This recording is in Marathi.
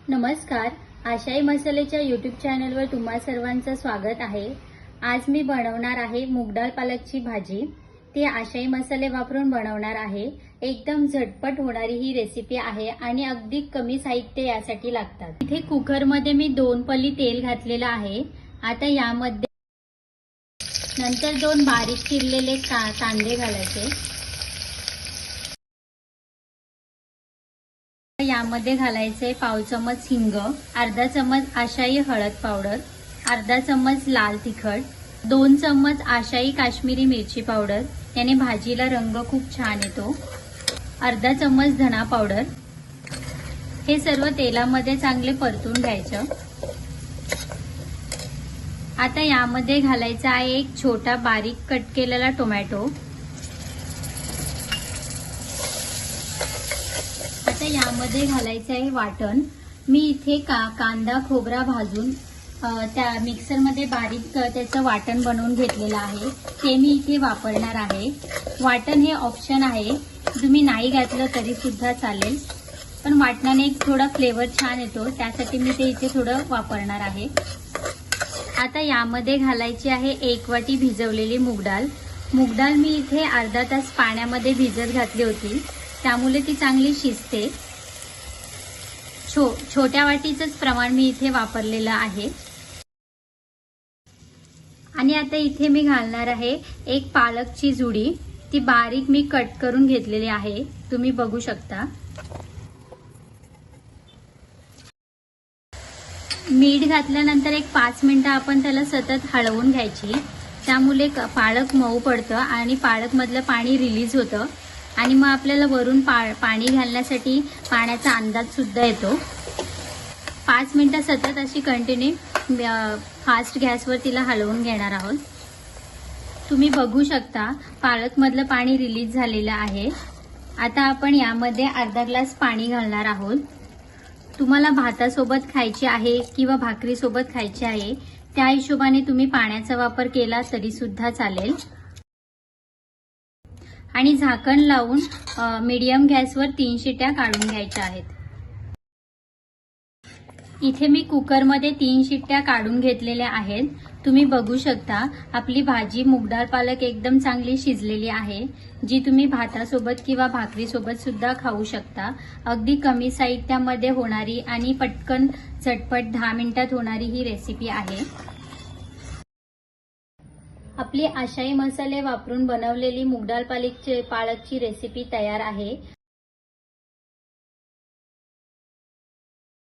नमस्कार, आशाई मसालेच्या यूट्यूब चॅनलवर तुम्हा सर्वांचं स्वागत आहे। आज मी बनवणार आहे मूग डाळ पालकची भाजी। ती आशाई मसाले वापरून बनवणार आहे। एकदम झटपट होणारी ही रेसिपी आहे आणि अगदी कमी साहित्य यासाठी लागतात। इथे कुकर मध्ये मी 2 पळी तेल घातलेलं आहे। आता यामध्ये नंतर 2 बारीक चिरलेले कांदे घालायचे। यामध्ये घालायचे पाव चमच हिंग, अर्धा चमच आशाई हळद पावडर, अर्धा चमच लाल तिखट, 2 चमच आशाई काश्मीरी मिरची पावडर, याने भाजीला रंग खूप छान येतो, अर्धा चमच धना पावडर। हे सर्व तेलामध्ये चांगले परतून घ्यायचं। आता यामध्ये घालायचा आहे एक छोटा बारीक कट केलेला टोमॅटो। आता यामध्ये घालायचं आहे वाटण। मी इथे कांदा खोबरा भाजून त्या मिक्सर मध्ये बारीक त्याचं वाटण बनवून घेतलेलं आहे, ते मी इथे वापरणार आहे। वाटण हे ऑप्शन आहे, तुम्ही नाही घातलं तरी सुद्धा चालेल, पण वाटणाने एक थोडा फ्लेवर छान येतो, त्यासाठी मी ते इथे थोडं वापरणार आहे। आता यामध्ये घालायची आहे 1 वाटी भिजवलेली मूग डाळ। मूग डाळ मी इथे अर्धा तास पाण्यामध्ये भिजत घातली होती, त्यामुळे ती चांगली शिजते। छोट्या वाटीचंच प्रमाण मी इथे वापरलेलं आहे। आणि आता इथे मी घालणार आहे एक पालकची जुडी, ती बारीक मी कट करून घेतलेली आहे, तुम्ही बघू शकता। मीठ घातल्यानंतर एक 5 मिनिटं आपण त्याला सतत हलवून घ्यायची, त्यामुळे पालक मऊ पडतं आणि पालक मधलं पाणी रिलीज होतं आणि मग आपल्याला वरून पाणी घालण्यासाठी पाण्याचा अंदाज सुद्धा येतो। 5 मिनिटं सतत अशी कंटिन्यू फास्ट गॅसवर तिला हलवून घेणार आहोत। तुम्ही बघू शकता पालक मधलं पाणी रिलीज झालेलं आहे। आता आपण यामध्ये अर्धा ग्लास पाणी घालणार आहोत। तुम्हाला भातासोबत खायची आहे किंवा भाकरी सोबत खायची आहे, त्या हिशोबाने तुम्ही पाण्याचा वापर केला तरी सुद्धा चालेल। आणि झाकण लावून मीडियम गॅसवर 3 शिट्या काढून घ्यायच्या आहेत। इथे मी कुकर मध्ये 3 शिट्ट्या काढून घेतलेल्या आहेत, तुम्ही बघू शकता आपली भाजी मूग डाळ पालक एकदम चांगली शिजलेली आहे, जी तुम्ही भातासोबत किंवा भाकरी सोबत सुद्धा खाऊ शकता। अगदी कमी साहित्यामध्ये होणारी आणि पटकन झटपट 10 मिनिटात होणारी ही रेसिपी आहे। आपली आशाई मसाले वापरून बनवलेली मूग डाळ पालकची रेसिपी तयार आहे।